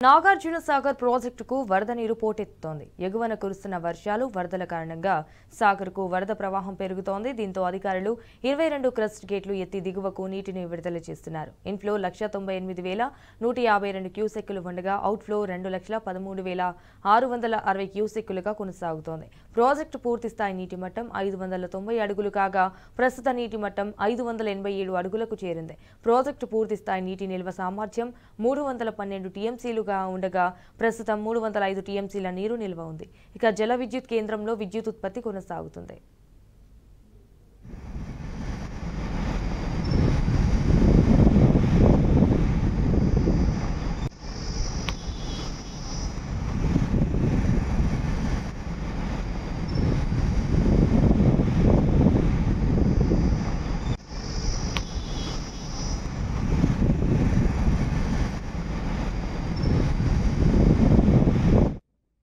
నాగార్జున సాగర్ ప్రాజెక్టుకు వరద నీరు పోటెత్తుతోంది. ఎగువన కురుస్తున్న వర్షాలు, వరదల కారణంగా సాగర్కు వరద ప్రవాహం పెరుగుతోంది. దీంతో అధికారులు 22 క్రస్ట్ గేట్లు ఎత్తి దిగువకు నీటిని విడుదల చేస్తున్నారు. ఇన్ఫ్లో 198,152 క్యూసెక్కులు ఉండగా అవుట్ఫ్లో 2,13,660 క్యూసెక్కులుగా కొనసాగుతోంది. ప్రాజెక్టు పూర్తి స్థాయి నీటి మట్టం 590 అడుగులు కాగా ప్రస్తుత నీటి మట్టం 587 అడుగులకు చేరింది. ప్రాజెక్టు పూర్తి స్థాయి నీటి నిల్వ సామర్థ్యం 312 టీఎంసీలు ఉండగా ప్రస్తుతం 305 టీఎంసీల నీరు నిల్వ ఉంది. ఇక జల విద్యుత్ కేంద్రంలో విద్యుత్ ఉత్పత్తి కొనసాగుతుంది.